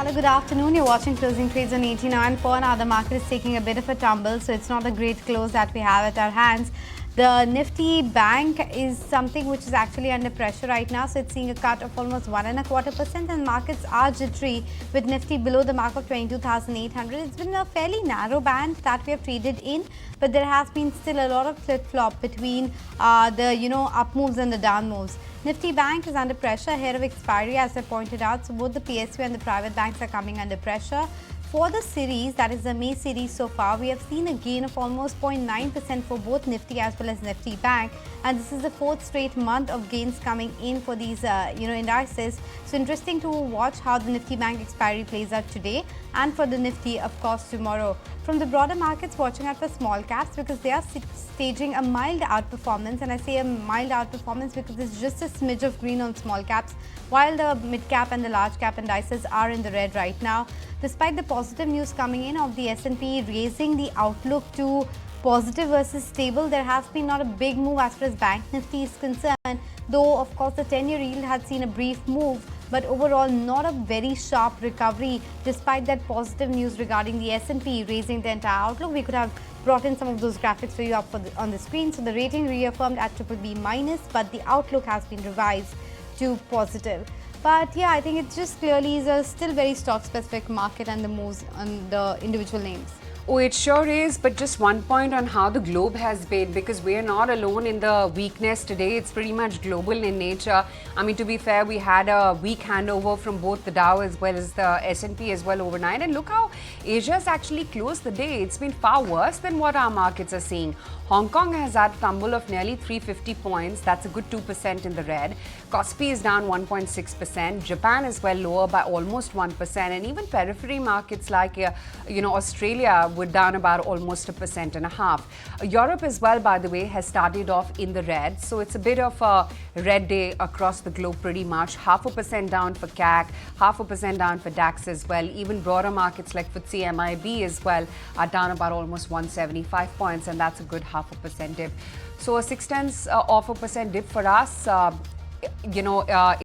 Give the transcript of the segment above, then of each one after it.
Hello, good afternoon. You're watching Closing Trades on 89. For now, the market is taking a bit of a tumble, so it's not a great close that we have at our hands. The Nifty Bank is something which is actually under pressure right now, so it's seeing a cut of almost 1.25%, and markets are jittery with Nifty below the mark of 22,800. It's been a fairly narrow band that we have traded in, but there has been still a lot of flip-flop between the up moves and the down moves. Nifty Bank is under pressure ahead of expiry, as I pointed out. So both the PSU and the private banks are coming under pressure. For the series, that is the May series so far, we have seen a gain of almost 0.9% for both Nifty as well as Nifty Bank, and this is the fourth straight month of gains coming in for these indices. So interesting to watch how the Nifty Bank expiry plays out today, and for the Nifty, of course, tomorrow. From the broader markets, watching out for small caps because they are staging a mild outperformance, and I say a mild outperformance because it's just a smidge of green on small caps, while the mid cap and the large cap indices are in the red right now. Despite the positive news coming in of the S&P raising the outlook to positive versus stable, there has been not a big move as far as Bank Nifty is concerned, though of course the 10-year yield had seen a brief move, but overall not a very sharp recovery despite that positive news regarding the S&P raising the entire outlook. We could have brought in some of those graphics for you up on the screen. So the rating reaffirmed at BBB minus, but the outlook has been revised to positive. But yeah, I think it just clearly is a still very stock-specific market and the moves on the individual names. Oh, it sure is, but just one point on how the globe has been, because we are not alone in the weakness today. It's pretty much global in nature. I mean, to be fair, we had a weak handover from both the Dow as well as the S&P as well overnight. And look how Asia's actually closed the day. It's been far worse than what our markets are seeing. Hong Kong has had a tumble of nearly 350 points. That's a good 2% in the red. Kospi is down 1.6%. Japan is well lower by almost 1%. And even periphery markets like, Australia were down about almost 1.5%. Europe as well, by the way, has started off in the red. So it's a bit of a red day across the globe pretty much. 0.5% down for CAC, 0.5% down for DAX as well. Even broader markets like FTSE MIB as well are down about almost 175 points, and that's a good 0.5% dip. So a 0.6% dip for us.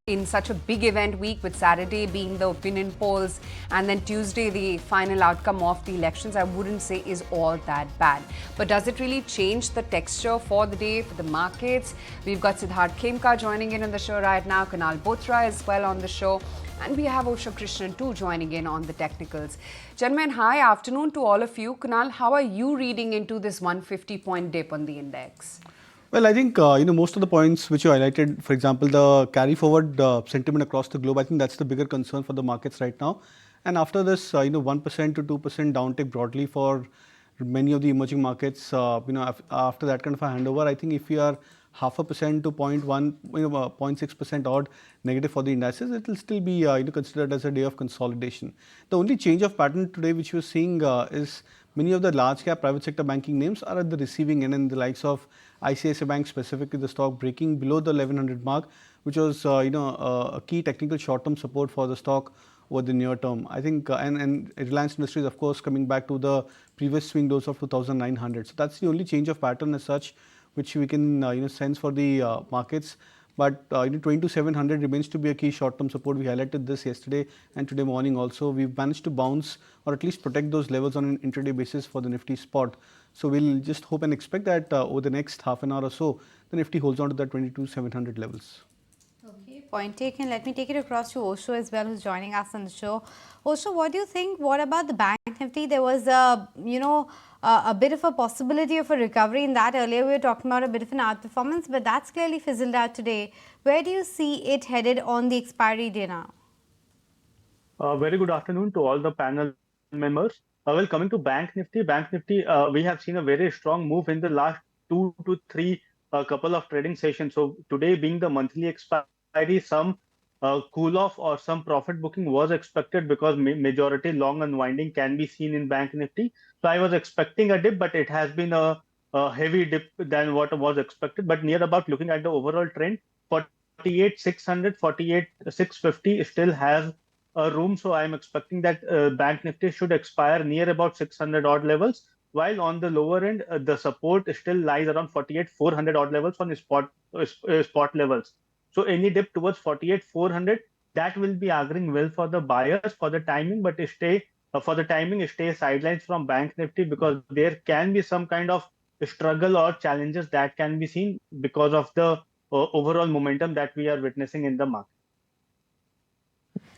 In such a big event week, with Saturday being the opinion polls and then Tuesday the final outcome of the elections, I wouldn't say is all that bad. But does it really change the texture for the day, for the markets? We've got Siddharth Khemka joining in on the show right now, Kunal Bothra as well on the show, and we have Osha Krishnan too joining in on the technicals. Gentlemen, hi, afternoon to all of you. Kunal, how are you reading into this 150-point dip on the index? Well, I think, most of the points which you highlighted, for example, the carry forward sentiment across the globe, I think that's the bigger concern for the markets right now. And after this, 1% to 2% downtick broadly for many of the emerging markets, after that kind of a handover, I think if we are 0.5% to 0.1, 0.6% odd negative for the indices, it will still be considered as a day of consolidation. The only change of pattern today which we're seeing is many of the large cap private sector banking names are at the receiving end, and the likes of ICICI Bank, specifically the stock breaking below the 1100 mark, which was a key technical short-term support for the stock over the near term. I think and Reliance Industries, of course, coming back to the previous swing lows of 2900. So that's the only change of pattern as such which we can sense for the markets. But 22,700 remains to be a key short-term support. We highlighted this yesterday and today morning also. We've managed to bounce or at least protect those levels on an intraday basis for the Nifty spot. So we'll just hope and expect that over the next half an hour or so, the Nifty holds on to the 22,700 levels. Okay, point taken. Let me take it across to Osho as well, who's joining us on the show. Osho, what do you think? What about the Bank Nifty? There was a bit of a possibility of a recovery in that. Earlier we were talking about a bit of an outperformance, but that's clearly fizzled out today. Where do you see it headed on the expiry day now? Very good afternoon to all the panel members. Well, coming to Bank Nifty, we have seen a very strong move in the last 2 to 3 couple of trading sessions. So today being the monthly expiry, some cool off or some profit booking was expected because majority long unwinding can be seen in Bank Nifty. So I was expecting a dip, but it has been a heavy dip than what was expected. But near about looking at the overall trend, 48,600, 48,650 still has room. So I'm expecting that Bank Nifty should expire near about 600 odd levels, while on the lower end, the support still lies around 48,400 odd levels on spot levels. So any dip towards 48,400 that will be auguring well for the buyers for the timing, but stay sidelines from Bank Nifty, because there can be some kind of struggle or challenges that can be seen because of the overall momentum that we are witnessing in the market.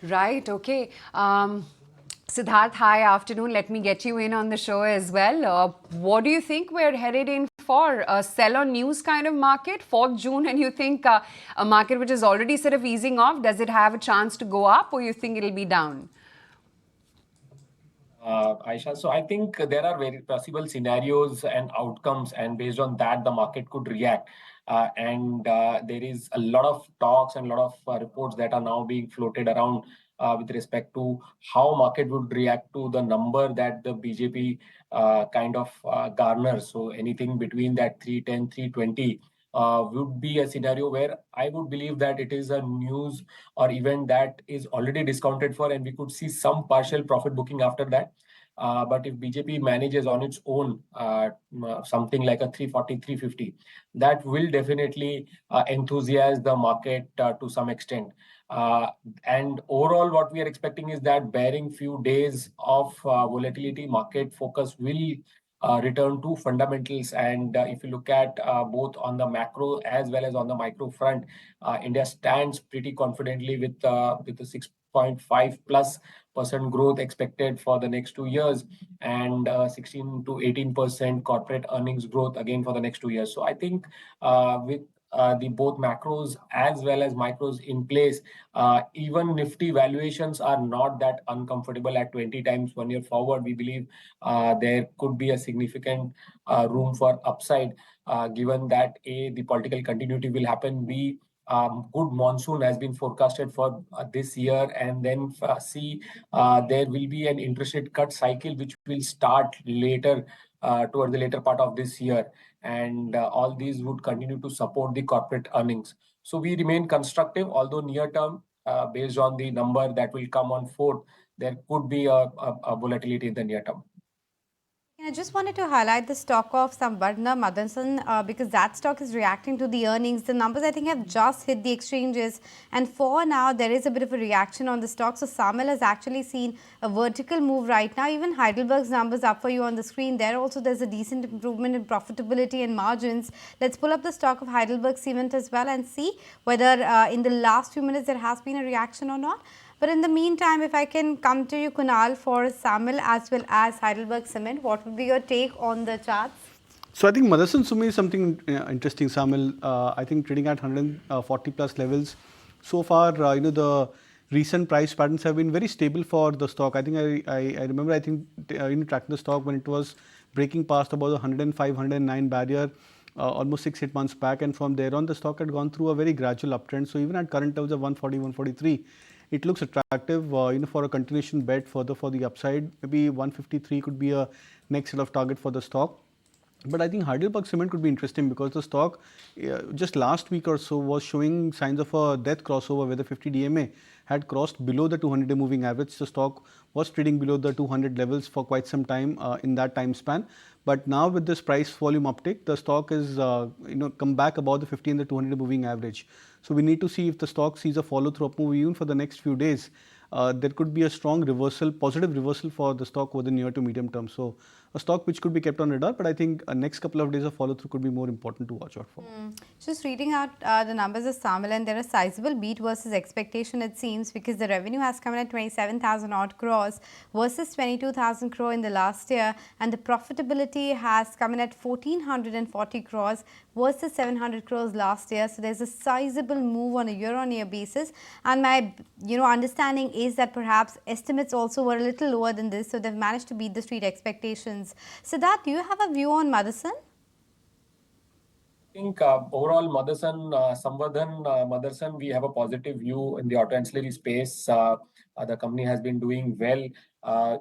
Right, okay. Siddharth, hi, afternoon. Let me get you in on the show as well. What do you think we're headed in for? A sell on news kind of market, 4th June, and you think a market which is already sort of easing off, does it have a chance to go up, or you think it'll be down? Aisha, so I think there are very possible scenarios and outcomes, and based on that, the market could react. And there is a lot of talks and a lot of reports that are now being floated around with respect to how market would react to the number that the BJP kind of garners. So anything between that 310, 320 would be a scenario where I would believe that it is a news or event that is already discounted for, and we could see some partial profit booking after that. But if BJP manages on its own something like a 340, 350, that will definitely enthusiast the market to some extent. And overall, what we are expecting is that barring few days of volatility, market focus will return to fundamentals. And if you look at both on the macro as well as on the micro front, India stands pretty confidently with the 6.5 plus % growth expected for the next 2 years, and 16 to 18% corporate earnings growth again for the next 2 years. So I think with the both macros as well as micros in place, even Nifty valuations are not that uncomfortable at 20 times 1 year forward. We believe there could be a significant room for upside, given that A, the political continuity will happen, B, good monsoon has been forecasted for this year, and then C, there will be an interest rate cut cycle which will start later toward the later part of this year, and all these would continue to support the corporate earnings. So we remain constructive, although near term, based on the number that will come on 4th, there could be a volatility in the near term. I just wanted to highlight the stock of Samvardhana Motherson because that stock is reacting to the earnings. The numbers I think have just hit the exchanges, and for now there is a bit of a reaction on the stock. So Samil has actually seen a vertical move right now. Even Heidelberg's numbers up for you on the screen. There also there's a decent improvement in profitability and margins. Let's pull up the stock of Heidelberg Cement as well and see whether in the last few minutes there has been a reaction or not. But in the meantime, if I can come to you, Kunal, for Samil as well as Heidelberg Cement, what would be your take on the charts? So I think Motherson Sumi is something interesting, Samil. I think trading at 140 plus levels. So far, the recent price patterns have been very stable for the stock. I think I remember, tracking the stock when it was breaking past about the 105, 109 barrier almost 6-8 months back. And from there on, the stock had gone through a very gradual uptrend. So even at current levels of 140, 143, it looks attractive, for a continuation bet further for the upside. Maybe 153 could be a next set of target for the stock. But I think Heidelberg Cement could be interesting because the stock just last week or so was showing signs of a death crossover where the 50 DMA had crossed below the 200-day moving average. The stock was trading below the 200 levels for quite some time in that time span. But now with this price volume uptick, the stock is come back above the 50 and the 200-day moving average. So we need to see if the stock sees a follow-through up move even for the next few days. There could be a strong reversal, positive reversal for the stock over the near to medium term. So a stock which could be kept on radar, but I think next couple of days of follow through could be more important to watch out for. Just reading out the numbers of Samil, and there are sizable beat versus expectation, it seems, because the revenue has come in at 27,000 odd crores versus 22,000 crore in the last year, and the profitability has come in at 1,440 crores versus 700 crores last year. So there's a sizable move on a year-on-year basis, and my understanding is that perhaps estimates also were a little lower than this, so they've managed to beat the street expectations. Siddharth, do you have a view on Motherson? I think overall Motherson, we have a positive view in the auto ancillary space. The company has been doing well.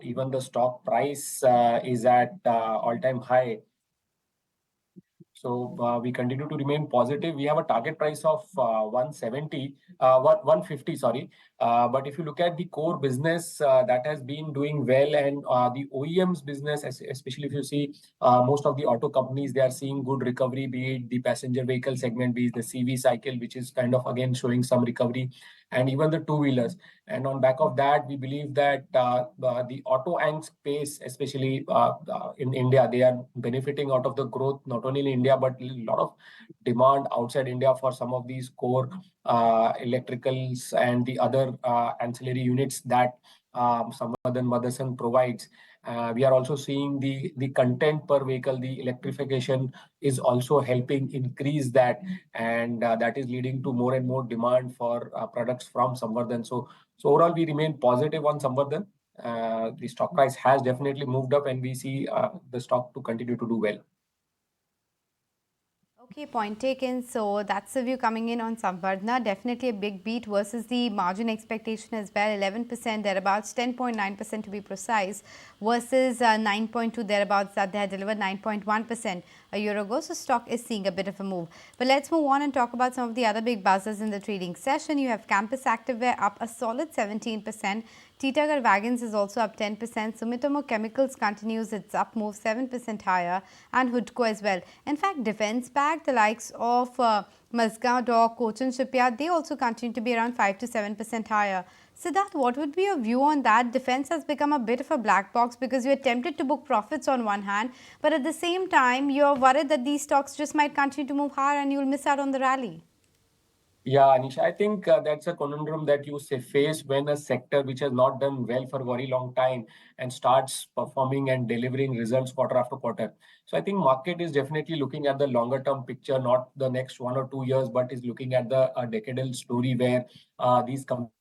Even the stock price is at all-time high. So we continue to remain positive. We have a target price of 150, sorry. But if you look at the core business, that has been doing well, and the OEMs business, especially if you see most of the auto companies, they are seeing good recovery, be it the passenger vehicle segment, be it the CV cycle, which is kind of again showing some recovery. and even the two-wheelers. And on back of that, we believe that the auto and space, especially in India, they are benefiting out of the growth, not only in India, but a lot of demand outside India for some of these core electricals and the other ancillary units that Samvardhan Motherson provides. We are also seeing the content per vehicle, the electrification is also helping increase that, and that is leading to more and more demand for products from Samvardhan. So overall, we remain positive on Samvardhan. The stock price has definitely moved up, and we see the stock to continue to do well. Okay, point taken. So that's the view coming in on Samvardhana. Definitely a big beat versus the margin expectation as well. 11% thereabouts, 10.9% to be precise, versus 9.2 thereabouts that they had delivered 9.1% a year ago. So stock is seeing a bit of a move. But let's move on and talk about some of the other big buzzers in the trading session. You have Campus Activewear up a solid 17%. Titagar Wagons is also up 10%. Sumitomo Chemicals continues its up move 7% higher, and Hudco as well. In fact, defense back, the likes of Mazgaon Dock, Cochin Shipyard, they also continue to be around 5 to 7% higher. Siddharth, what would be your view on that? Defense has become a bit of a black box because you're tempted to book profits on one hand, but at the same time, you're worried that these stocks just might continue to move higher and you'll miss out on the rally. Yeah, Anisha, I think that's a conundrum that you face when a sector which has not done well for a very long time and starts performing and delivering results quarter after quarter. So I think market is definitely looking at the longer term picture, not the next 1 or 2 years, but is looking at the decadal story where these companies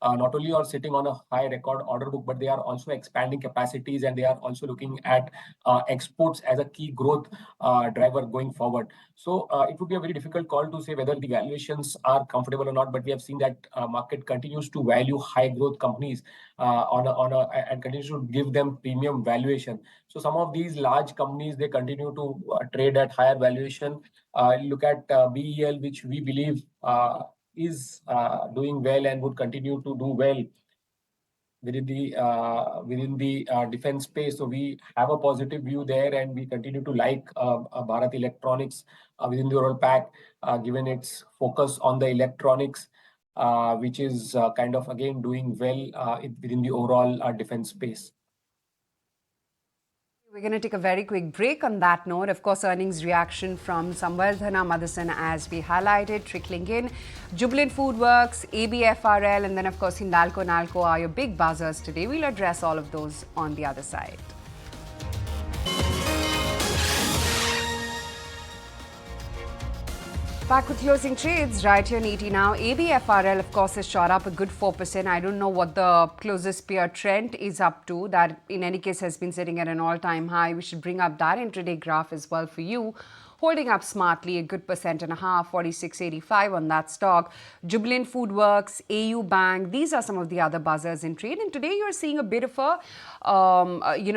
not only are sitting on a high record order book, but they are also expanding capacities, and they are also looking at exports as a key growth driver going forward. So it would be a very difficult call to say whether the valuations are comfortable or not, but we have seen that market continues to value high growth companies and continues to give them premium valuation. So some of these large companies, they continue to trade at higher valuation. Look at BEL, which we believe is doing well and would continue to do well within the defense space. So we have a positive view there, and we continue to like Bharat Electronics within the overall pack, given its focus on the electronics, which is kind of again doing well within the overall defense space. We're going to take a very quick break on that note. Of course, earnings reaction from Samvardhana Motherson, as we highlighted, trickling in. Jubilant Foodworks, ABFRL, and then, of course, Hindalco, Nalco are your big buzzers today. We'll address all of those on the other side. Back with closing trades right here in ET Now. ABFRL, of course, has shot up a good 4%. I don't know what the closest peer trend is up to. That, in any case, has been sitting at an all-time high. We should bring up that intraday graph as well for you. Holding up smartly, a good 1.5%, 46.85 on that stock. Jubilant Foodworks, AU Bank, these are some of the other buzzers in trade. And today you're seeing a bit of a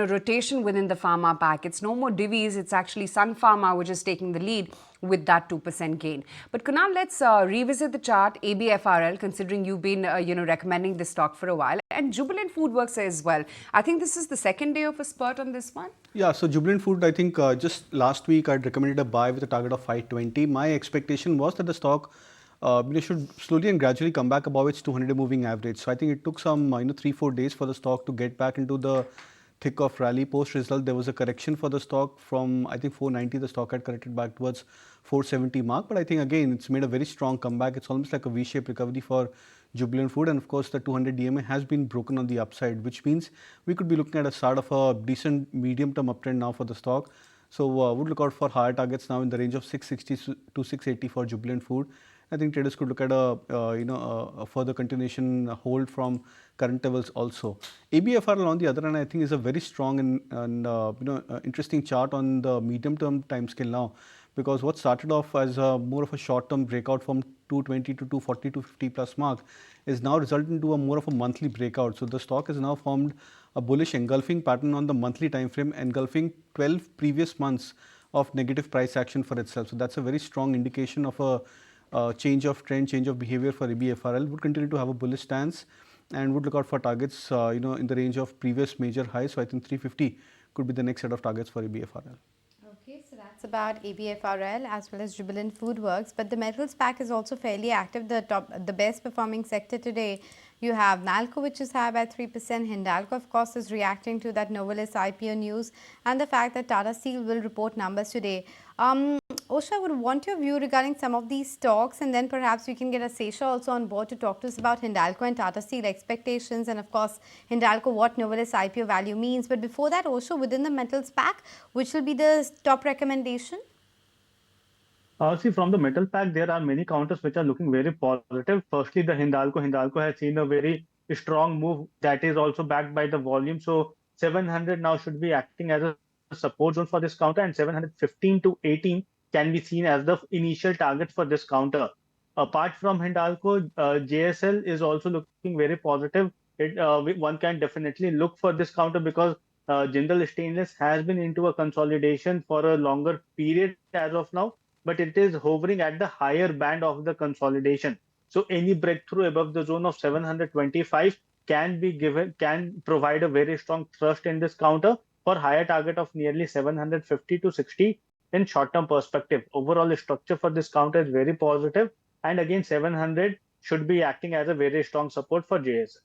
rotation within the pharma pack. It's no more Divi's, it's actually Sun Pharma which is taking the lead with that 2% gain. But Kunal, let's revisit the chart, ABFRL, considering you've been recommending this stock for a while, and Jubilant Foodworks as well. I think this is the second day of a spurt on this one. Yeah, so Jubilant Food, I think just last week I'd recommended a buy with a target of 520. My expectation was that the stock should slowly and gradually come back above its 200-day moving average. So I think it took some 3-4 days for the stock to get back into the thick of rally. Post result, there was a correction for the stock from, I think, 490. The stock had corrected back towards 470 mark. But I think again, it's made a very strong comeback. It's almost like a V-shaped recovery for Jubilant Food, and of course the 200 DMA has been broken on the upside, which means we could be looking at a start of a decent medium-term uptrend now for the stock. So would look out for higher targets now in the range of 660 to 680 for Jubilant Food. I think traders could look at a further continuation hold from current levels also. ABFRL on the other hand, I think is a very strong and interesting chart on the medium-term time scale now, because what started off as more of a short-term breakout from 220 to 240 to 50 plus mark is now resulting into a more of a monthly breakout. So the stock has now formed a bullish engulfing pattern on the monthly time frame, engulfing 12 previous months of negative price action for itself. So that's a very strong indication of a change of trend, change of behavior for ABFRL. Would continue to have a bullish stance and would look out for targets in the range of previous major highs. So I think 350 could be the next set of targets for ABFRL. Okay, so that's that's about ABFRL as well as Jubilant Foodworks. But the metals pack is also fairly active. The best performing sector today, you have Nalco, which is high by 3%. Hindalco, of course, is reacting to that Novelis IPO news and the fact that Tata Steel will report numbers today. Osha, I would want your view regarding some of these stocks, and then perhaps we can get Asesha also on board to talk to us about Hindalco and Tata Steel expectations, and of course Hindalco, what Novelis IPO value means. But before that, Osha, within the metals pack, which will be the top recommendation? See, from the metal pack, there are many counters which are looking very positive. Firstly, the Hindalco. Hindalco has seen a very strong move that is also backed by the volume. So 700 now should be acting as a support zone for this counter, and 715 to 18 can be seen as the initial target for this counter. Apart from Hindalco, JSL is also looking very positive. One can definitely look for this counter because Jindal Stainless has been into a consolidation for a longer period as of now, but it is hovering at the higher band of the consolidation. So any breakthrough above the zone of 725 can provide a very strong thrust in this counter for higher target of nearly 750 to 60 in short-term perspective. Overall structure for this counter is very positive, and again 700 should be acting as a very strong support for JSL.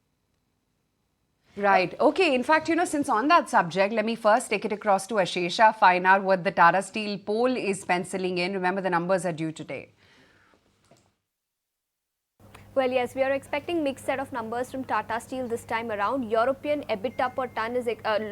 Right. Okay. In fact, since on that subject, let me first take it across to Asesha, find out what the Tata Steel poll is penciling in. Remember, the numbers are due today. Well, yes, we are expecting mixed set of numbers from Tata Steel this time around. European EBITDA per ton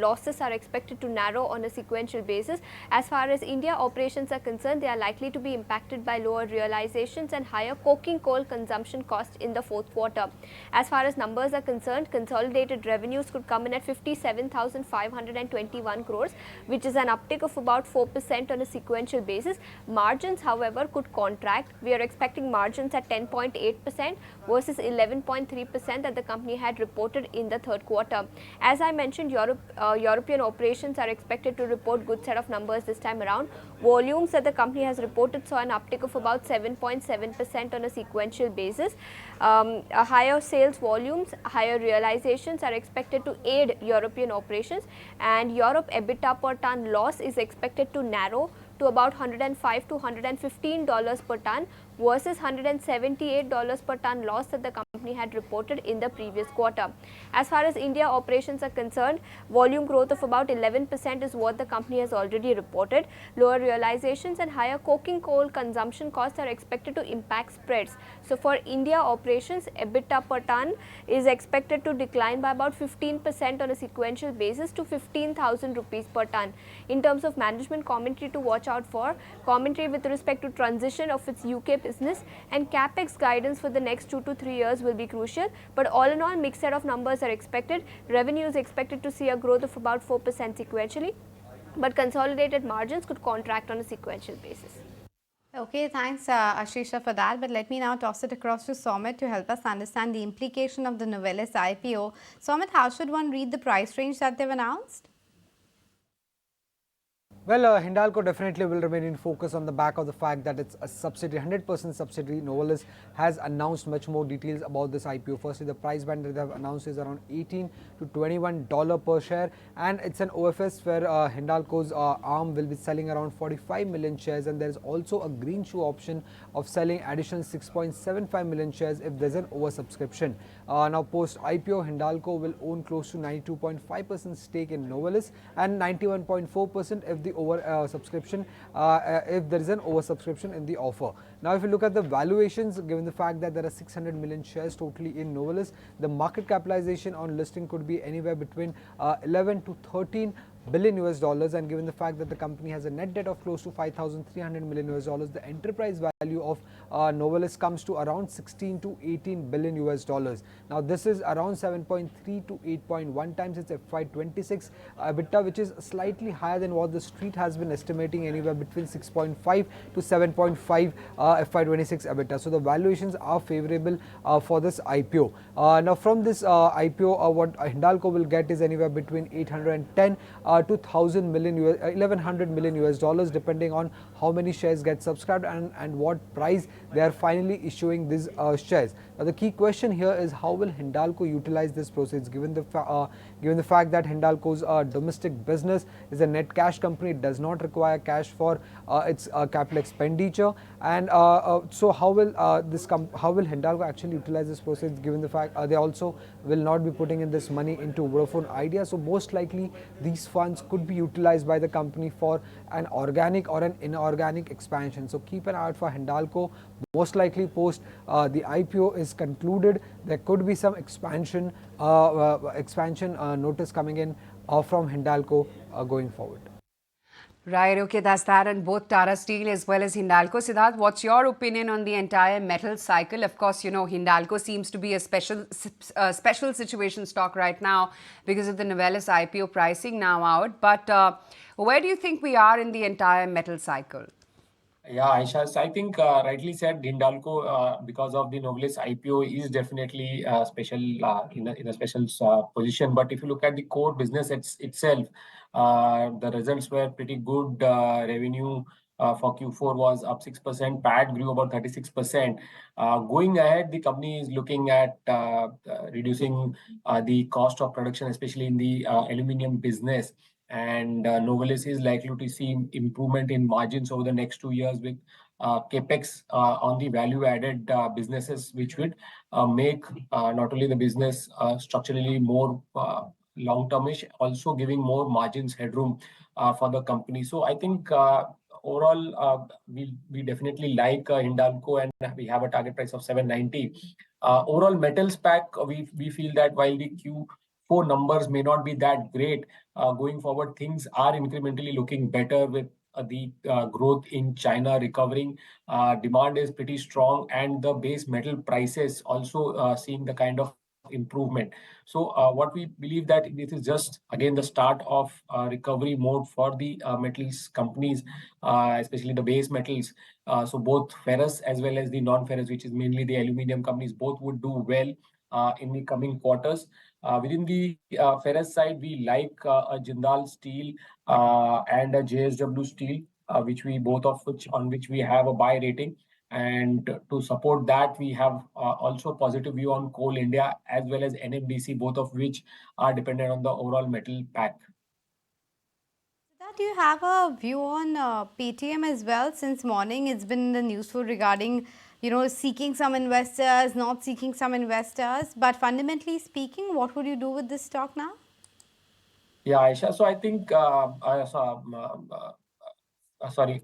losses are expected to narrow on a sequential basis. As far as India operations are concerned, they are likely to be impacted by lower realizations and higher coking coal consumption costs in the fourth quarter. As far as numbers are concerned, consolidated revenues could come in at 57,521 crores, which is an uptick of about 4% on a sequential basis. Margins, however, could contract. We are expecting margins at 10.8%. versus 11.3% that the company had reported in the third quarter. As I mentioned, European operations are expected to report good set of numbers this time around. Volumes that the company has reported saw an uptick of about 7.7% on a sequential basis. Higher sales volumes, higher realizations are expected to aid European operations, and Europe EBITDA per ton loss is expected to narrow to about $105 to $115 per ton versus $178 per ton loss that the company had reported in the previous quarter. As far as India operations are concerned, volume growth of about 11% is what the company has already reported. Lower realizations and higher coking coal consumption costs are expected to impact spreads. So for India operations, EBITDA per ton is expected to decline by about 15% on a sequential basis to 15,000 rupees per ton. In terms of management commentary to watch out for, commentary with respect to transition of its UK business and capex guidance for the next 2 to 3 years will be crucial. But all in all, mixed set of numbers are expected. Revenue is expected to see a growth of about 4% sequentially, but consolidated margins could contract on a sequential basis. Okay, thanks Asesha for that, but let me now toss it across to Somit to help us understand the implication of the Novelis IPO. Somit, how should one read the price range that they've announced? Well, Hindalco definitely will remain in focus on the back of the fact that it's a subsidiary, 100% subsidiary. Novelis has announced much more details about this IPO. Firstly, the price band that they have announced is around $18 to $21 per share, and it's an OFS where Hindalco's arm will be selling around 45 million shares, and there is also a green shoe option of selling additional 6.75 million shares if there's an oversubscription. Now, post IPO, Hindalco will own close to 92.5% stake in Novelis and 91.4% if the oversubscription, if there is an oversubscription in the offer. Now, if you look at the valuations, given the fact that there are 600 million shares totally in Novelis, the market capitalization on listing could be anywhere between 11 to 13 billion US dollars, and given the fact that the company has a net debt of close to 5,300 million US dollars, the enterprise value of Novelis comes to around 16 to 18 billion US dollars. Now, this is around 7.3 to 8.1 times its FY26 EBITDA, which is slightly higher than what the street has been estimating, anywhere between 6.5 to 7.5 FY26 EBITDA. So the valuations are favorable for this IPO. Now, from this IPO, what Hindalco will get is anywhere between 810 to 1100 million US dollars, depending on how many shares get subscribed and what price they are finally issuing these shares. The key question here is how will Hindalco utilize this proceeds, given the fact that Hindalco's domestic business is a net cash company. It does not require cash for its capital expenditure, and so how will Hindalco actually utilize this proceeds, given the fact they also will not be putting in this money into Vodafone Idea. So most likely these funds could be utilized by the company for an organic or an inorganic expansion. So keep an eye out for Hindalco. Most likely post the IPO is concluded, there could be some expansion notice coming in from Hindalco going forward. Right, okay, that's that on both Tata Steel as well as Hindalco. Siddharth, what's your opinion on the entire metal cycle? Of course, you know, Hindalco seems to be a special situation stock right now because of the Novelis IPO pricing now out. But where do you think we are in the entire metal cycle? Yeah, Aisha, so I think rightly said, Hindalco, because of the Novelis IPO, is definitely special in a special position. But if you look at the core business itself, the results were pretty good. Revenue for Q4 was up 6%. PAT grew about 36%. Going ahead, the company is looking at reducing the cost of production, especially in the aluminium business. And Novelis is likely to see improvement in margins over the next 2 years with capex on the value-added businesses, which would make not only the business structurally more long-termish, also giving more margins headroom for the company. So I think overall, we definitely like Hindalco, and we have a target price of 790. Overall metals pack, we feel that while the Q4 numbers may not be that great, going forward, things are incrementally looking better with the growth in China recovering. Demand is pretty strong, and the base metal prices also seeing the kind of improvement. So what we believe that this is just again the start of recovery mode for the metals companies, especially the base metals. So both ferrous as well as the non-ferrous, which is mainly the aluminium companies, both would do well in the coming quarters. Within the ferrous side, we like a Jindal Steel and a JSW Steel, on which we have a buy rating. And to support that, we have also positive view on Coal India as well as NMDC, both of which are dependent on the overall metal pack. Do you have a view on Paytm as well? Since morning, it's been in the news flow regarding, seeking some investors, not seeking some investors. But fundamentally speaking, what would you do with this stock now? Yeah, Aisha. So I think, sorry.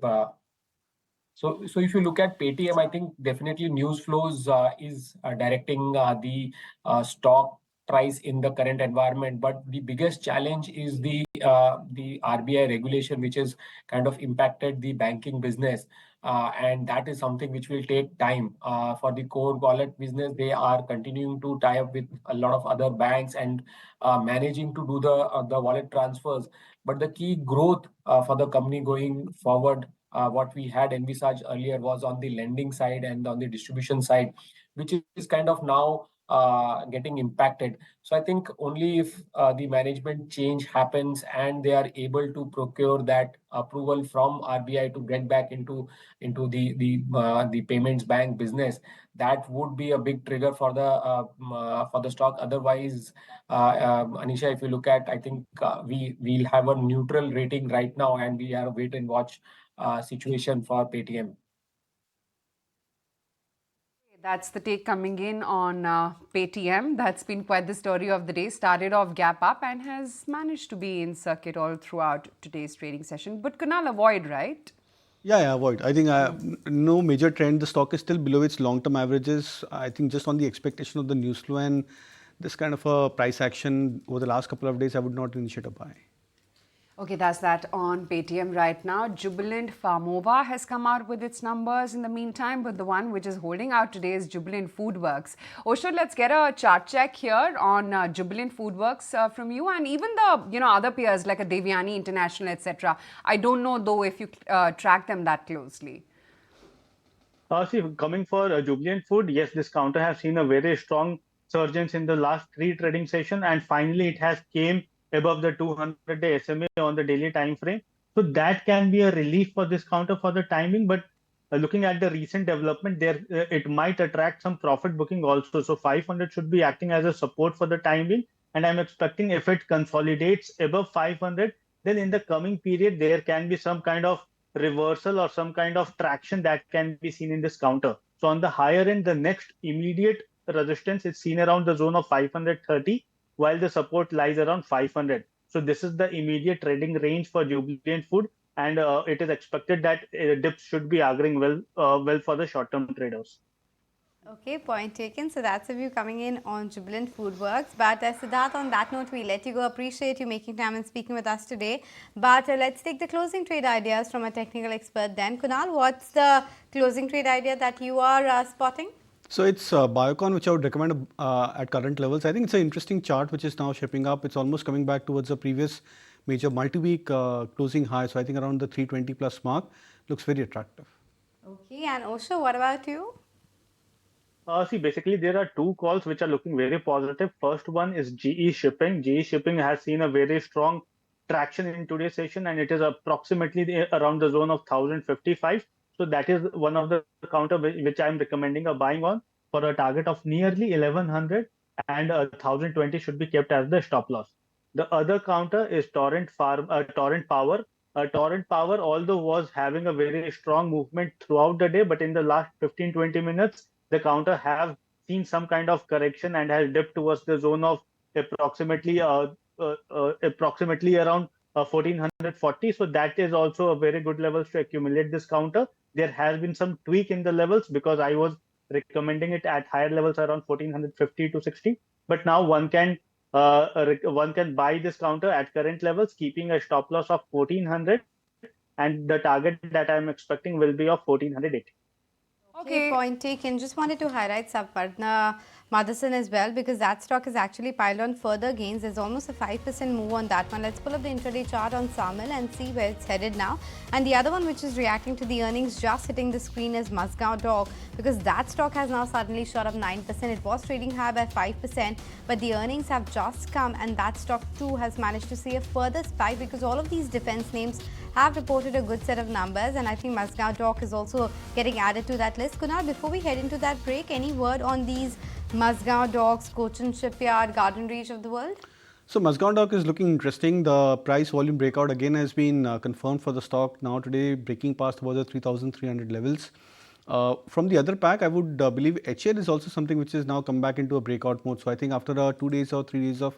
So if you look at Paytm, I think definitely news flows is directing the stock price in the current environment. But the biggest challenge is the RBI regulation, which has kind of impacted the banking business. And that is something which will take time. For the core wallet business, they are continuing to tie up with a lot of other banks and managing to do the wallet transfers. But the key growth for the company going forward, what we had envisaged earlier, was on the lending side and on the distribution side, which is kind of now getting impacted. So I think only if the management change happens and they are able to procure that approval from RBI to get back into the payments bank business, that would be a big trigger for the stock. Otherwise, Anisha, if you look at, I think we'll have a neutral rating right now, and we are wait and watch situation for Paytm. That's the take coming in on Paytm. That's been quite the story of the day. Started off gap up and has managed to be in circuit all throughout today's trading session. But Kunal, avoid, right? Yeah, avoid. I think no major trend. The stock is still below its long-term averages. I think just on the expectation of the news flow and this kind of a price action over the last couple of days, I would not initiate a buy. Okay, that's that on Paytm right now. Jubilant Pharmova has come out with its numbers in the meantime, but the one which is holding out today is Jubilant FoodWorks. Osho, let's get a chart check here on Jubilant FoodWorks from you, and even the other peers like a Devyani International, etc. I don't know though if you track them that closely. See, coming for Jubilant Food, yes, this counter has seen a very strong surgence in the last 3 trading sessions, and finally it has came above the 200-day SMA on the daily time frame. So that can be a relief for this counter for the timing, but looking at the recent development there, it might attract some profit booking also. So 500 should be acting as a support for the time being. And I'm expecting if it consolidates above 500, then in the coming period, there can be some kind of reversal or some kind of traction that can be seen in this counter. So on the higher end, the next immediate resistance is seen around the zone of 530, while the support lies around 500. So this is the immediate trading range for Jubilant Food, and it is expected that dips should be auguring well for the short-term traders. Okay, point taken. So that's a view coming in on Jubilant Foodworks. But Siddharth, on that note, we let you go. Appreciate you making time and speaking with us today. But let's take the closing trade ideas from a technical expert then. Kunal, what's the closing trade idea that you are spotting? So it's Biocon, which I would recommend at current levels. I think it's an interesting chart which is now shaping up. It's almost coming back towards the previous major multi-week closing high. So I think around the 320 plus mark looks very attractive. Okay, and Osho, what about you? See, basically, there are two calls which are looking very positive. First one is GE Shipping. GE Shipping has seen a very strong traction in today's session, and it is approximately around the zone of 1055. So that is one of the counter which I'm recommending a buying on for a target of nearly 1100, and 1020 should be kept as the stop loss. The other counter is Torrent Power. Torrent Power, although was having a very strong movement throughout the day, but in the last 15-20 minutes, the counter have seen some kind of correction and has dipped towards the zone of approximately around 1440. So that is also a very good levels to accumulate this counter. There has been some tweak in the levels because I was recommending it at higher levels around 1450 to 60. But now one can buy this counter at current levels, keeping a stop loss of 1400, and the target that I'm expecting will be of 1480. Okay, point taken. Just wanted to highlight Saparna Motherson as well, because that stock has actually piled on further gains. There's almost a 5% move on that one. Let's pull up the intraday chart on SAMIL and see where it's headed now. And the other one which is reacting to the earnings just hitting the screen is Mazgaon Dock, because that stock has now suddenly shot up 9%. It was trading high by 5%, but the earnings have just come, and that stock too has managed to see a further spike, because all of these defense names have reported a good set of numbers, and I think Mazgaon Dock is also getting added to that list. Kunal, before we head into that break, any word on these Mazgaon Docks, Cochin Shipyard, Garden Reach of the world? So Mazgaon Dock is looking interesting. The price volume breakout again has been confirmed for the stock now today, breaking past about the 3,300 levels. From the other pack, I would believe HL is also something which has now come back into a breakout mode. So I think after 2 days or 3 days of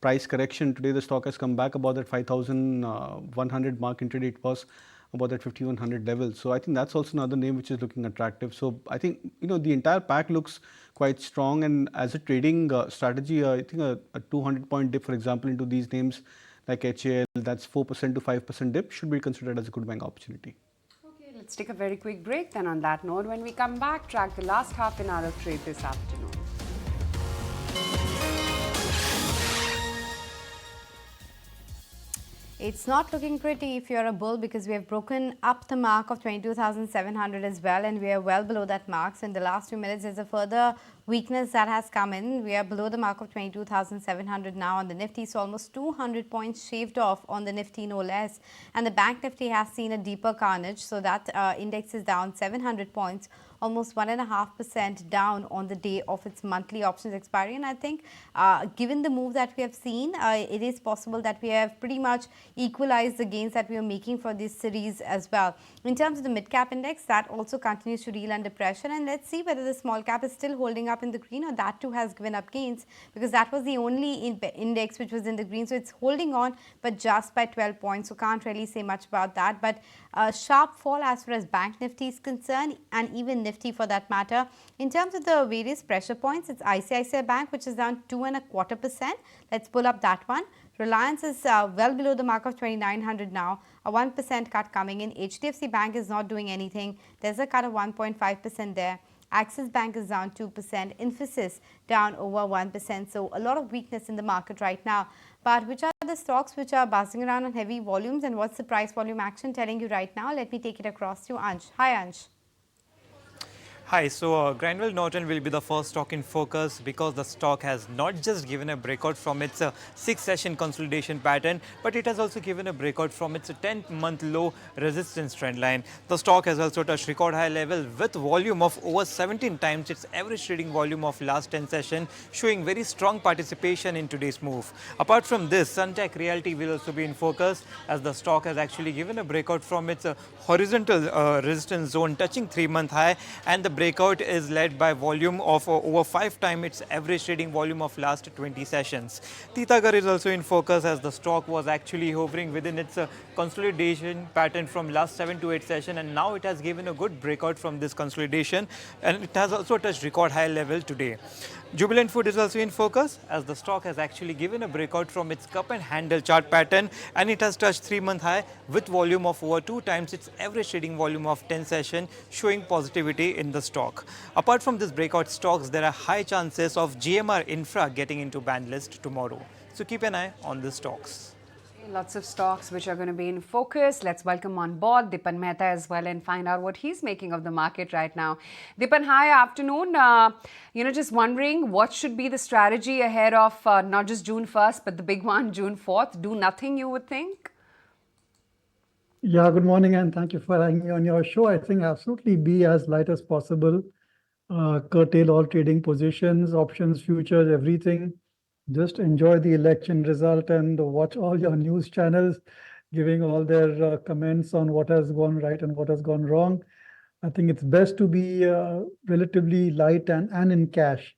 price correction, today the stock has come back about that 5,100 mark. Intraday it was about that 5,100 level. So I think that's also another name which is looking attractive. So I think the entire pack looks quite strong, and as a trading strategy, I think a 200-point dip, for example, into these names like HAL, that's 4% to 5% dip, should be considered as a good buying opportunity. Okay, let's take a very quick break. Then on that note, when we come back, track the last half an hour of trade this afternoon. It's not looking pretty if you're a bull, because we have broken up the mark of 22,700 as well, and we are well below that mark. So in the last few minutes, there's a further weakness that has come in. We are below the mark of 22,700 now on the Nifty, so almost 200 points shaved off on the Nifty, no less. And the Bank Nifty has seen a deeper carnage, so that index is down 700 points, almost 1.5% down on the day of its monthly options expiry. And I think given the move that we have seen, it is possible that we have pretty much equalized the gains that we are making for this series as well. In terms of the mid cap index, that also continues to reel under pressure, and let's see whether the small cap is still holding up in the green, or that too has given up gains, because that was the only index which was in the green. So it's holding on, but just by 12 points, so can't really say much about that. But a sharp fall as far as Bank Nifty is concerned, and even Nifty for that matter. In terms of the various pressure points, it's ICICI Bank, which is down 2.25%. Let's pull up that one. Reliance is well below the mark of 2,900 now, a 1% cut coming in. HDFC Bank is not doing anything. There's a cut of 1.5% there. Axis Bank is down 2%. Infosys down over 1%. So a lot of weakness in the market right now. But which are the stocks which are buzzing around on heavy volumes, and what's the price volume action telling you right now? Let me take it across to Ansh. Hi, Ansh. Hi, so Granville Norton will be the first stock in focus because the stock has not just given a breakout from its 6-session consolidation pattern, but it has also given a breakout from its 10-month low resistance trend line. The stock has also touched record high level with volume of over 17 times its average trading volume of last 10 sessions, showing very strong participation in today's move. Apart from this, Suntech Realty will also be in focus as the stock has actually given a breakout from its horizontal resistance zone touching 3-month high, and the breakout is led by volume of over 5 times its average trading volume of last 20 sessions. Titagar is also in focus as the stock was actually hovering within its consolidation pattern from last 7 to 8 sessions, and now it has given a good breakout from this consolidation, and it has also touched record high level today. Jubilant Food is also in focus as the stock has actually given a breakout from its cup and handle chart pattern, and it has touched 3-month high with volume of over 2 times its average trading volume of 10 sessions, showing positivity in the stock. Apart from this breakout stocks, there are high chances of GMR Infra getting into ban list tomorrow. So keep an eye on the stocks. Lots of stocks which are going to be in focus. Let's welcome on board Dipan Mehta as well and find out what he's making of the market right now. Dipan, hi, afternoon. Just wondering what should be the strategy ahead of not just June 1st, but the big one, June 4th. Do nothing, you would think? Yeah, good morning, and thank you for having me on your show. I think absolutely be as light as possible, curtail all trading positions, options, futures, everything. Just enjoy the election result and watch all your news channels giving all their comments on what has gone right and what has gone wrong. I think it's best to be relatively light and in cash.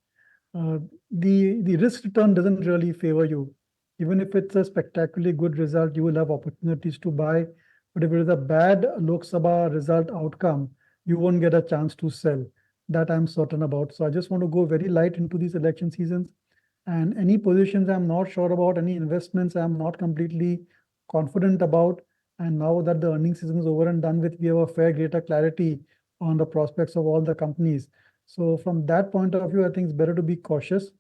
The risk return doesn't really favor you. Even if it's a spectacularly good result, you will have opportunities to buy. But if it is a bad Lok Sabha result outcome, you won't get a chance to sell. That I'm certain about. So I just want to go very light into these election seasons. And any positions I'm not sure about, any investments I'm not completely confident about. And now that the earnings season is over and done with, we have a fair greater clarity on the prospects of all the companies. So from that point of view, I think it's better to be cautious.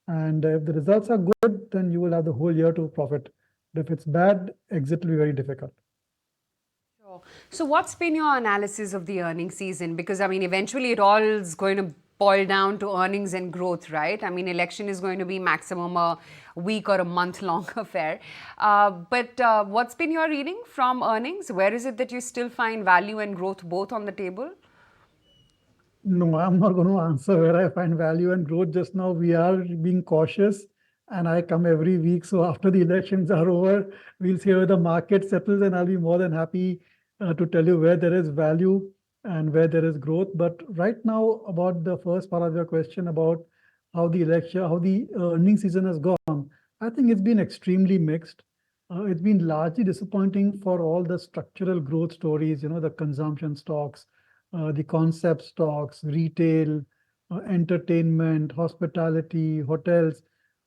And if the results are good, then you will have the whole year to profit. But if it's bad, exit will be very difficult. So what's been your analysis of the earnings season? Because, I mean, eventually it all is going to boil down to earnings and growth, right? I mean, election is going to be maximum a week or a month-long affair. But what's been your reading from earnings? Where is it that you still find value and growth both on the table? No, I'm not going to answer where I find value and growth just now. We are being cautious, and I come every week. So after the elections are over, we'll see where the market settles, and I'll be more than happy to tell you where there is value and where there is growth. But right now, about the first part of your question about how the earnings season has gone, I think it's been extremely mixed. It's been largely disappointing for all the structural growth stories, the consumption stocks, the concept stocks, retail, entertainment, hospitality, hotels.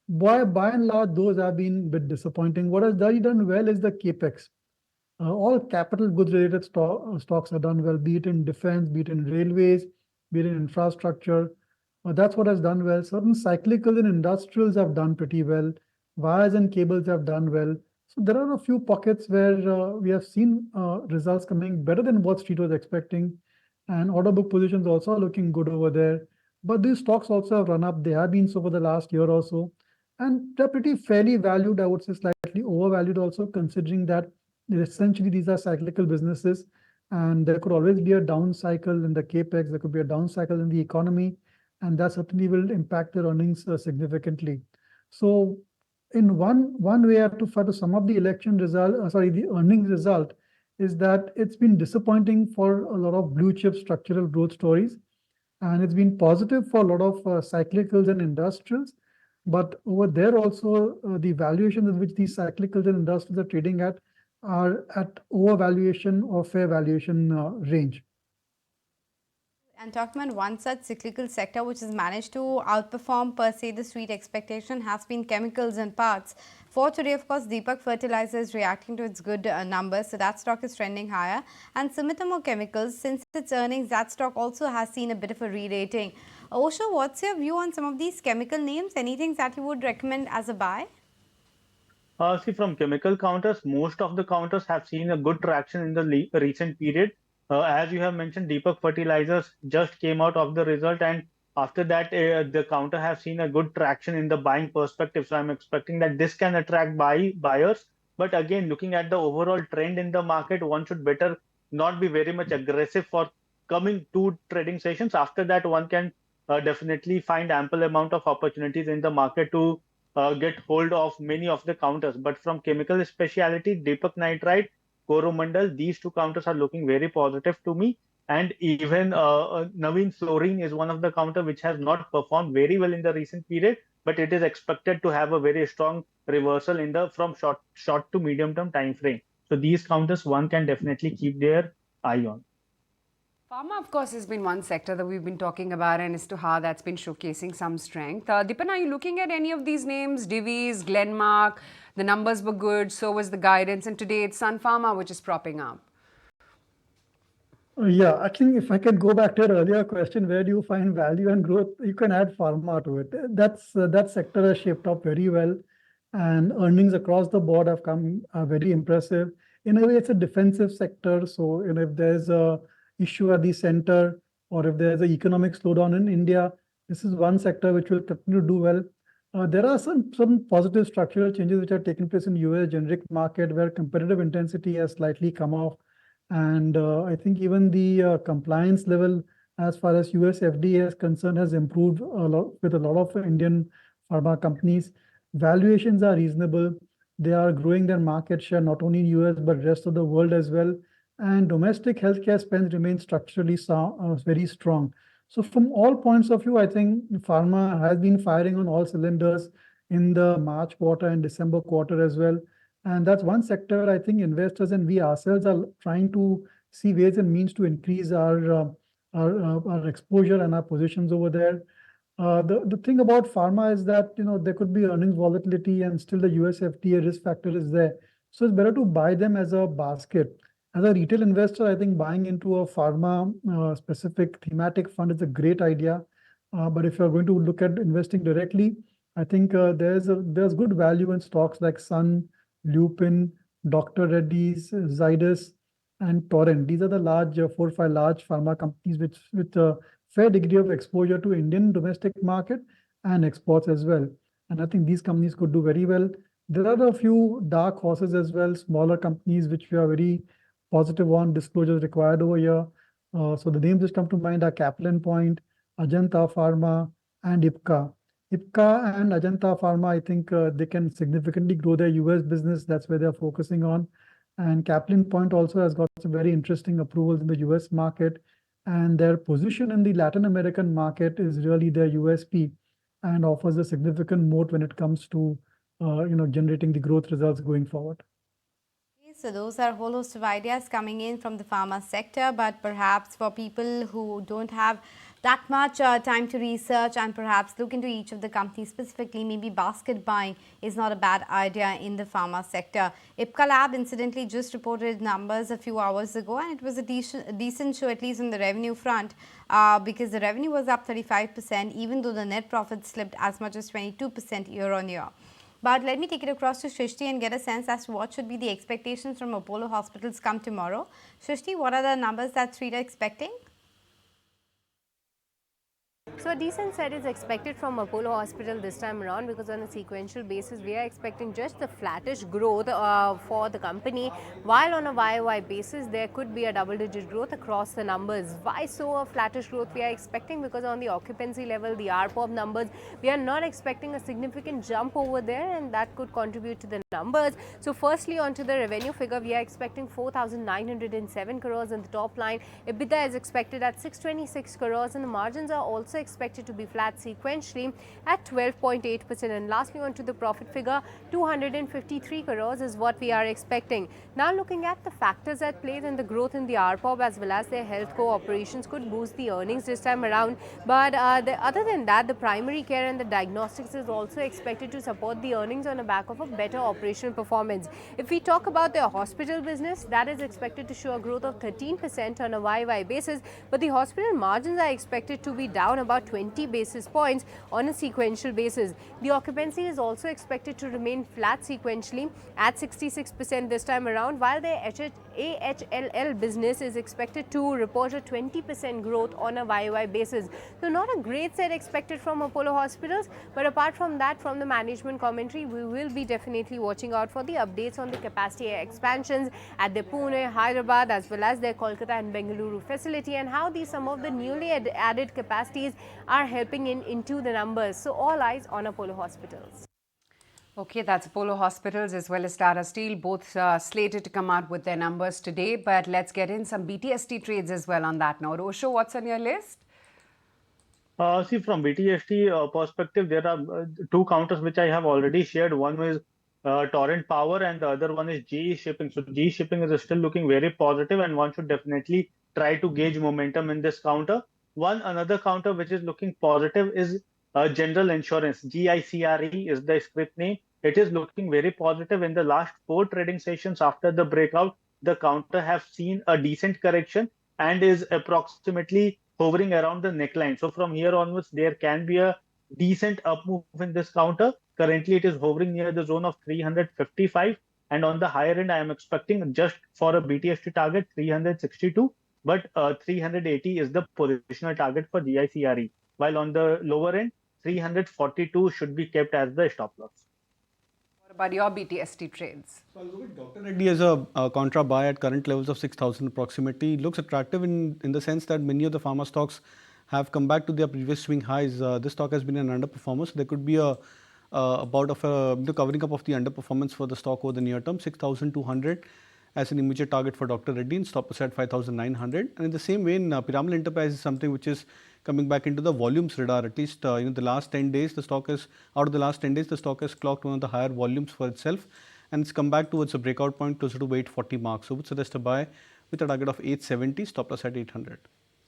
By and large, those have been a bit disappointing. What has done well is the capex. All capital goods related stocks are done well, be it in defense, be it in railways, be it in infrastructure. That's what has done well. Certain cyclicals and industrials have done pretty well. Wires and cables have done well. So there are a few pockets where we have seen results coming better than what Street was expecting. And order book positions also are looking good over there. But these stocks also have run up. They have been so for the last year or so. And they're pretty fairly valued, I would say slightly overvalued also, considering that essentially these are cyclical businesses. And there could always be a down cycle in the capex, there could be a down cycle in the economy, and that certainly will impact their earnings significantly. So in one way, I have to try to sum up the the earnings result, is that it's been disappointing for a lot of blue chip structural growth stories. And it's been positive for a lot of cyclicals and industrials. But over there also, the valuation at which these cyclicals and industrials are trading at are at overvaluation or fair valuation range. And talking about one such cyclical sector which has managed to outperform per se the street expectation has been chemicals and parts. For today, of course, Deepak Fertilizer is reacting to its good numbers, so that stock is trending higher. And Sumitomo Chemicals, since its earnings, that stock also has seen a bit of a re-rating. Osho, what's your view on some of these chemical names? Anything that you would recommend as a buy? See, from chemical counters, most of the counters have seen a good traction in the recent period. As you have mentioned, Deepak Fertilizers just came out of the result, and after that, the counter have seen a good traction in the buying perspective. So I'm expecting that this can attract buyers. But again, looking at the overall trend in the market, one should better not be very much aggressive for coming two trading sessions. After that, one can definitely find ample amount of opportunities in the market to get hold of many of the counters. But from chemical specialty, Deepak Nitrite, Coromandel, these two counters are looking very positive to me. And even Navin Fluorine is one of the counter which has not performed very well in the recent period, but it is expected to have a very strong reversal in the from short to medium term time frame. So these counters one can definitely keep their eye on. Pharma, of course, has been one sector that we've been talking about, and as to how that's been showcasing some strength. Dipan, are you looking at any of these names? Divi's, Glenmark, the numbers were good, so was the guidance, and today it's Sun Pharma which is propping up. Yeah, I think if I can go back to your earlier question, where do you find value and growth? You can add pharma to it. That sector has shaped up very well, and earnings across the board have come very impressive. In a way, it's a defensive sector. So, if there's a issue at the center, or if there's an economic slowdown in India, this is one sector which will continue to do well. There are some positive structural changes which have taken place in US generic market, where competitive intensity has slightly come off. And I think even the compliance level as far as US FDA is concerned has improved a lot with a lot of Indian pharma companies. Valuations are reasonable. They are growing their market share not only in US but rest of the world as well. And domestic healthcare spends remain structurally very strong. So from all points of view, I think pharma has been firing on all cylinders in the March quarter and December quarter as well. And that's one sector I think investors and we ourselves are trying to see ways and means to increase our exposure and our positions over there. The thing about pharma is that there could be earnings volatility and still the US FDA risk factor is there. So it's better to buy them as a basket. As a retail investor, I think buying into a pharma specific thematic fund is a great idea. But if you're going to look at investing directly, I think there's good value in stocks like Sun, Lupin, Dr. Reddy's, Zydus, and Torrent. These are the large 4 or 5 large pharma companies with a fair degree of exposure to Indian domestic market and exports as well. And I think these companies could do very well. There are a few dark horses as well, smaller companies which we are very positive on, disclosures required over here. So the names which come to mind are Kaplan Point, Ajanta Pharma, and IPCA. IPCA and Ajanta Pharma, I think they can significantly grow their US business. That's where they're focusing on. And Kaplan Point also has got some very interesting approvals in the US market. And their position in the Latin American market is really their USP and offers a significant moat when it comes to generating the growth results going forward. So those are a whole host of ideas coming in from the pharma sector, but perhaps for people who don't have that much time to research and perhaps look into each of the companies specifically, maybe basket buying is not a bad idea in the pharma sector. IPCA Lab incidentally just reported numbers a few hours ago, and it was a decent show, at least on the revenue front, because the revenue was up 35%, even though the net profit slipped as much as 22% year on year. But let me take it across to Shrishti and get a sense as to what should be the expectations from Apollo Hospitals come tomorrow. Shrishti, what are the numbers that Street are expecting? So a decent set is expected from Apollo Hospital this time around, because on a sequential basis we are expecting just the flattish growth for the company, while on a YOY basis there could be a double-digit growth across the numbers. Why so a flattish growth we are expecting? Because on the occupancy level, the ARPOB numbers, we are not expecting a significant jump over there, and that could contribute to the numbers. So firstly, onto the revenue figure, we are expecting 4,907 crores in the top line. EBITDA is expected at 626 crores, and the margins are also expected to be flat sequentially at 12.8%. And lastly, onto the profit figure, 253 crores is what we are expecting. Now looking at the factors at play, then the growth in the ARPOB as well as their healthcare operations could boost the earnings this time around. But other than that, the primary care and the diagnostics is also expected to support the earnings on the back of a better operational performance. If we talk about their hospital business, that is expected to show a growth of 13% on a YY basis, but the hospital margins are expected to be down about about 20 basis points on a sequential basis. The occupancy is also expected to remain flat sequentially at 66% this time around, while the AHLL business is expected to report a 20% growth on a YOY basis. So not a great set expected from Apollo Hospitals, but apart from that, from the management commentary, we will be definitely watching out for the updates on the capacity expansions at the Pune, Hyderabad, as well as their Kolkata and Bengaluru facility, and how some of the newly added capacities are helping into the numbers. So all eyes on Apollo Hospitals. Okay, that's Apollo Hospitals as well as Tata Steel, both slated to come out with their numbers today. But let's get in some BTST trades as well on that note. Osho, what's on your list? See, from BTST perspective, there are two counters which I have already shared. One is Torrent Power and the other one is GE Shipping. So GE Shipping is still looking very positive, and one should definitely try to gauge momentum in this counter. Another counter which is looking positive is General Insurance. GICRE is the script name. It is looking very positive. In the last 4 trading sessions after the breakout, the counter have seen a decent correction and is approximately hovering around the neckline. So from here onwards, there can be a decent up move in this counter. Currently, it is hovering near the zone of 355. And on the higher end, I am expecting just for a BTST target 362. But 380 is the positional target for GICRE. While on the lower end, 342 should be kept as the stop loss. What about your BTST trades? So I'll go with Dr. Reddy as a contra buy at current levels of 6,000 approximately. It looks attractive in the sense that many of the pharma stocks have come back to their previous swing highs. This stock has been an underperformer, so there could be a bout of a covering up of the underperformance for the stock over the near term. 6,200 as an immediate target for Dr. Reddy and stop loss at 5,900. And in the same vein, Piramal Enterprise is something which is coming back into the volumes radar. At least the last 10 days, the stock is out of the last 10 days, the stock has clocked one of the higher volumes for itself, and it's come back towards a breakout point closer to 840 mark. So would suggest a buy with a target of 870, stop loss at 800.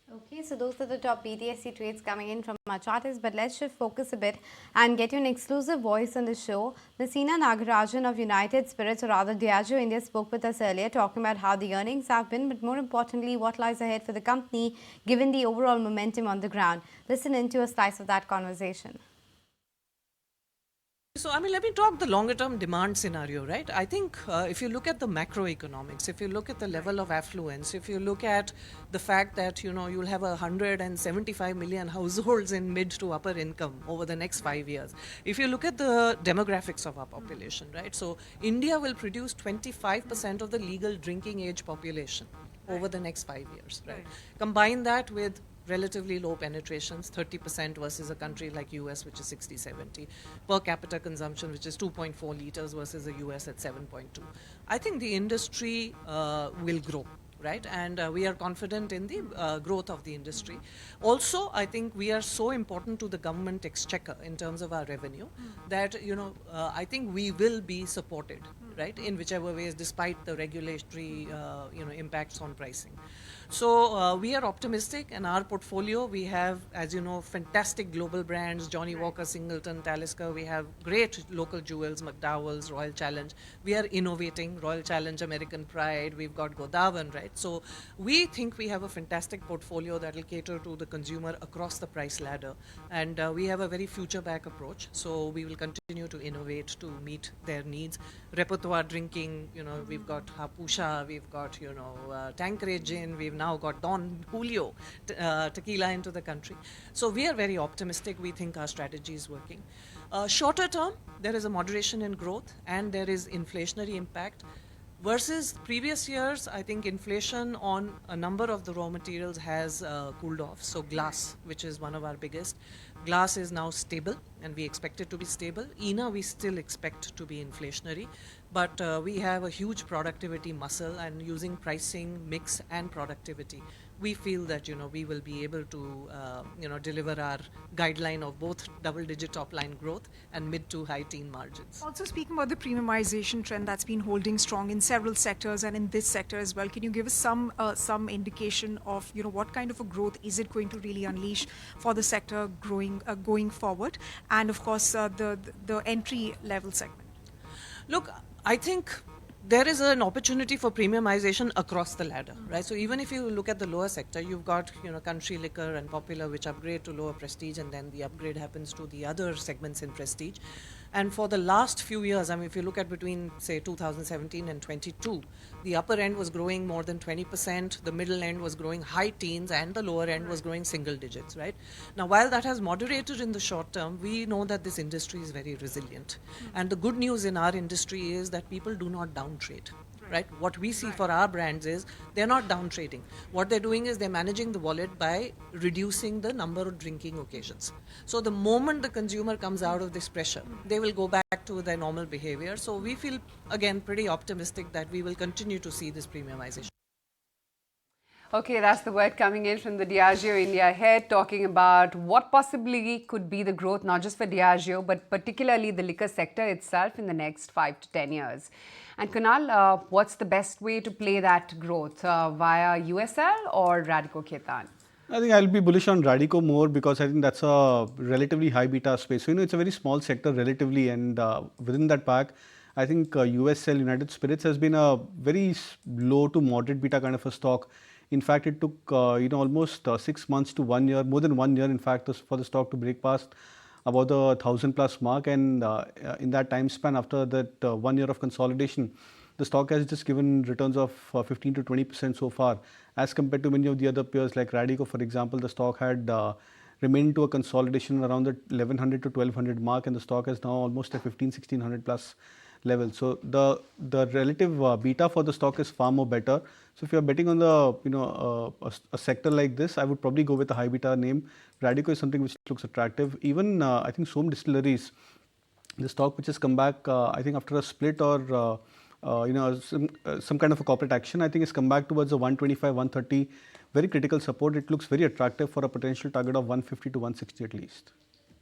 Okay, so those are the top BTSC trades coming in from our charters, but let's shift focus a bit and get you an exclusive voice on the show. Nasina Nagarajan of United Spirits, or rather Diageo India, spoke with us earlier talking about how the earnings have been, but more importantly, what lies ahead for the company given the overall momentum on the ground. Listen into a slice of that conversation. So, let me talk the longer term demand scenario, right? I think if you look at the macroeconomics, if you look at the level of affluence, if you look at the fact that, you'll have 175 million households in mid to upper income over the next 5 years. If you look at the demographics of our population, right? So, India will produce 25% of the legal drinking age population over the next 5 years, right? Combine that with relatively low penetrations, 30% versus a country like US, which is 60-70. Per capita consumption, which is 2.4 liters versus the US at 7.2. I think the industry will grow, right? And we are confident in the growth of the industry. Also, I think we are so important to the government exchequer in terms of our revenue that, I think we will be supported, right, in whichever ways, despite the regulatory, impacts on pricing. So we are optimistic. In our portfolio, we have, as you know, fantastic global brands, Johnny Walker, Singleton, Talisker. We have great local jewels, McDowell's, Royal Challenge. We are innovating, Royal Challenge, American Pride. We've got Godawan, right? So we think we have a fantastic portfolio that will cater to the consumer across the price ladder. And we have a very future-back approach. So we will continue to innovate to meet their needs. Repertoire drinking, we've got Hapusha, we've got, Tanqueray Gin, we've now got Don Julio tequila into the country. So we are very optimistic. We think our strategy is working. Shorter term, there is a moderation in growth and there is inflationary impact. Versus previous years, I think inflation on a number of the raw materials has cooled off. So glass, which is one of our biggest, glass is now stable and we expect it to be stable. ENA, we still expect to be inflationary. But we have a huge productivity muscle, and using pricing, mix and productivity, we feel that, we will be able to, deliver our guideline of both double-digit top-line growth and mid to high-teen margins. Also speaking about the premiumization trend that's been holding strong in several sectors and in this sector as well, can you give us some indication of, what kind of a growth is it going to really unleash for the sector going forward? And of course, the entry-level segment. Look, I think there is an opportunity for premiumization across the ladder, right? So even if you look at the lower sector, you've got, Country Liquor and Popular, which upgrade to lower prestige, and then the upgrade happens to the other segments in prestige. And for the last few years, I mean, if you look at between, say, 2017 and 22, the upper end was growing more than 20%, the middle end was growing high teens, and the lower end was growing single digits, right? Now, while that has moderated in the short term, we know that this industry is very resilient. And the good news in our industry is that people do not downtrade. Right? What we see for our brands is they're not down trading. What they're doing is they're managing the wallet by reducing the number of drinking occasions. So the moment the consumer comes out of this pressure, they will go back to their normal behavior. So we feel, again, pretty optimistic that we will continue to see this premiumization. Okay, that's the word coming in from the Diageo India head, talking about what possibly could be the growth, not just for Diageo, but particularly the liquor sector itself in the next 5 to 10 years. And Kunal, what's the best way to play that growth, via USL or Radico Khaitan? I think I'll be bullish on Radico more because I think that's a relatively high beta space. So, it's a very small sector relatively, and within that pack, I think USL, United Spirits, has been a very low to moderate beta kind of a stock. In fact, it took almost 6 months to 1 year, more than 1 year, in fact, for the stock to break past about the 1,000+ mark. And in that time span, after that 1 year of consolidation, the stock has just given returns of 15 to 20% so far, as compared to many of the other peers like Radico, for example. The stock had remained to a consolidation around the 1,100 to 1,200 mark, and the stock is now almost at 1,600+ level. So the relative beta for the stock is far more better. So if you are betting on the a sector like this, I would probably go with a high beta name. Radico is something which looks attractive. Even I think Som Distilleries, the stock which has come back, I think after a split or some kind of a corporate action, I think it's come back towards the 125, 130, very critical support. It looks very attractive for a potential target of 150 to 160 at least.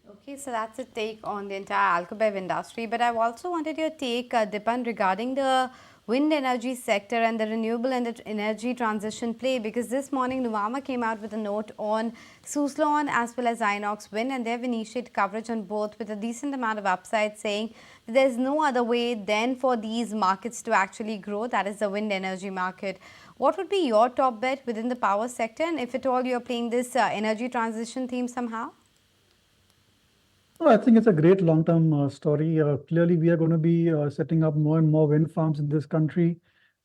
Okay, so that's a take on the entire alcobev industry. But I've also wanted your take, Dipan, regarding the wind energy sector and the renewable energy transition play, because this morning Nuvama came out with a note on Suzlon as well as Inox Wind, and they've initiated coverage on both with a decent amount of upside, saying that there's no other way than for these markets to actually grow, that is the wind energy market. What would be your top bet within the power sector, and if at all you're playing this energy transition theme somehow? Oh, I think it's a great long-term story. Clearly, we are going to be setting up more and more wind farms in this country,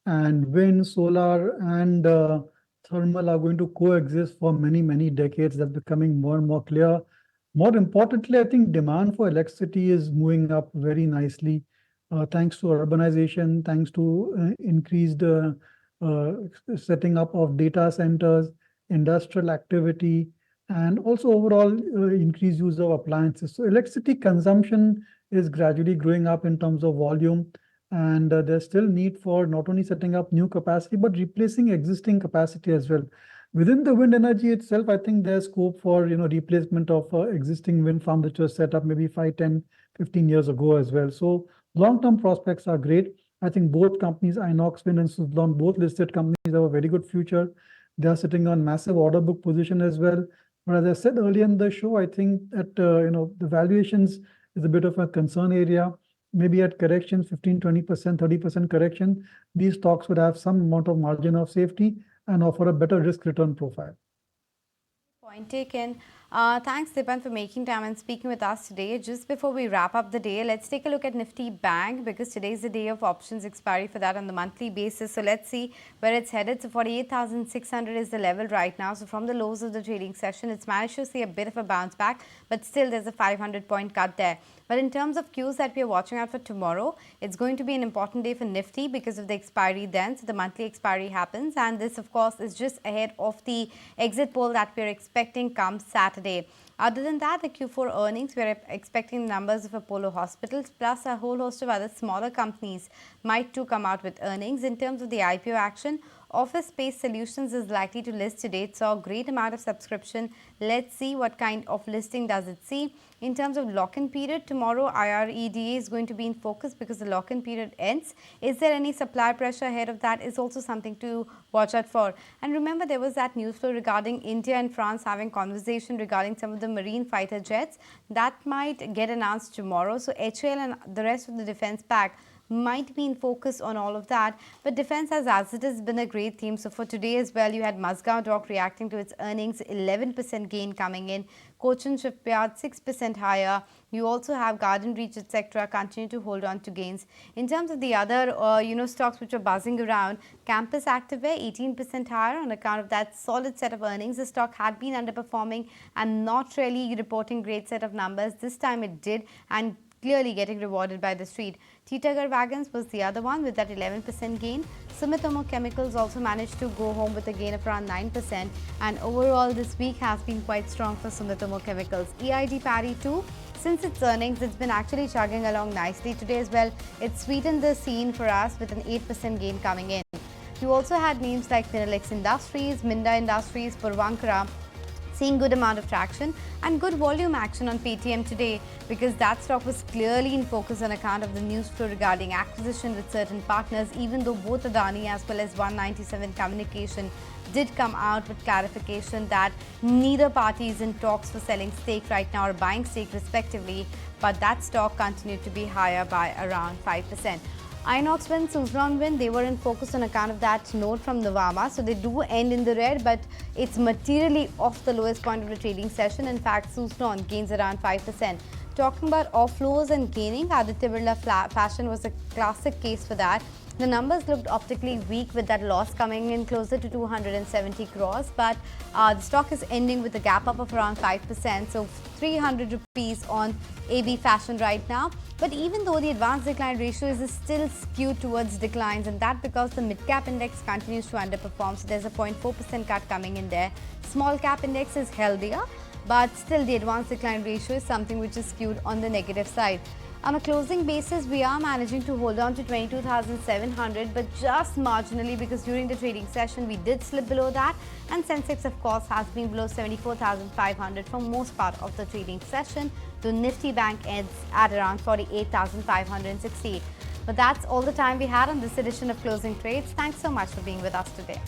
and wind, solar, and thermal are going to coexist for many, many decades. That's becoming more and more clear. More importantly, I think demand for electricity is moving up very nicely, thanks to urbanization, thanks to increased setting up of data centers, industrial activity, and also overall increased use of appliances. So electricity consumption is gradually growing up in terms of volume, and there's still need for not only setting up new capacity, but replacing existing capacity as well. Within the wind energy itself, I think there's scope for replacement of existing wind farm which was set up maybe 5, 10, 15 years ago as well. So long-term prospects are great. I think both companies, Inox Wind and Suzlon, both listed companies, have a very good future. They are sitting on massive order book position as well. But as I said earlier in the show, I think that the valuations is a bit of a concern area. Maybe at corrections, 15, 20%, 30% correction, these stocks would have some amount of margin of safety and offer a better risk-return profile. Point taken. Thanks, Dipan, for making time and speaking with us today. Just before we wrap up the day, let's take a look at Nifty Bank, because today is the day of options expiry for that on the monthly basis. So let's see where it's headed. So 48,600 is the level right now. So from the lows of the trading session, it's managed to see a bit of a bounce back, but still there's a 500-point cut there. But in terms of cues that we are watching out for tomorrow, it's going to be an important day for Nifty because of the expiry then. So the monthly expiry happens, and this of course is just ahead of the exit poll that we are expecting come Saturday. Other than that, the Q4 earnings, we are expecting numbers of Apollo Hospitals plus a whole host of other smaller companies might too come out with earnings. In terms of the IPO action, Office Space Solutions is likely to list today. It saw a great amount of subscription. Let's see what kind of listing does it see. In terms of lock-in period, tomorrow IREDA is going to be in focus because the lock-in period ends. Is there any supply pressure ahead of that is also something to watch out for. And remember, there was that news flow regarding India and France having conversation regarding some of the marine fighter jets. That might get announced tomorrow. So HAL and the rest of the defense pack might be in focus on all of that. But defense as it has been a great theme. So for today as well, you had Mazgaon Dock reacting to its earnings, 11% gain coming in. Cochin Shipyard 6% higher. You also have Garden Reach, etc. continue to hold on to gains. In terms of the other stocks which are buzzing around, Campus Activewear 18% higher on account of that solid set of earnings. The stock had been underperforming and not really reporting great set of numbers. This time it did, and clearly getting rewarded by the street. Titagar Wagons was the other one with that 11% gain. Sumitomo Chemicals also managed to go home with a gain of around 9%, and overall this week has been quite strong for Sumitomo Chemicals. EID Parry too, since its earnings, it's been actually chugging along nicely today as well. It sweetened the scene for us with an 8% gain coming in. You also had names like Phenolix Industries, Minda Industries, Puravankara seeing good amount of traction and good volume action on Paytm today, because that stock was clearly in focus on account of the news flow regarding acquisition with certain partners, even though both Adani as well as 197 Communication did come out with clarification that neither party is in talks for selling stake right now or buying stake respectively, but that stock continued to be higher by around 5%. Inox Wind, Suzlon Wind, they were in focus on account of that note from Nuvama. So they do end in the red, but it's materially off the lowest point of the trading session. In fact, Suzlon gains around 5%. Talking about off-lows and gaining, Aditya Birla Fashion was a classic case for that. The numbers looked optically weak with that loss coming in closer to 270 crores, but the stock is ending with a gap up of around 5%, so 300 rupees on AB Fashion right now. But even though the advanced decline ratio is still skewed towards declines, and that because the mid-cap index continues to underperform, so there's a 0.4% cut coming in there. Small cap index is healthier, but still the advanced decline ratio is something which is skewed on the negative side. On a closing basis, we are managing to hold on to 22,700, but just marginally, because during the trading session we did slip below that, and Sensex of course has been below 74,500 for most part of the trading session. The Nifty Bank ends at around 48,560. But that's all the time we had on this edition of Closing Trades. Thanks so much for being with us today.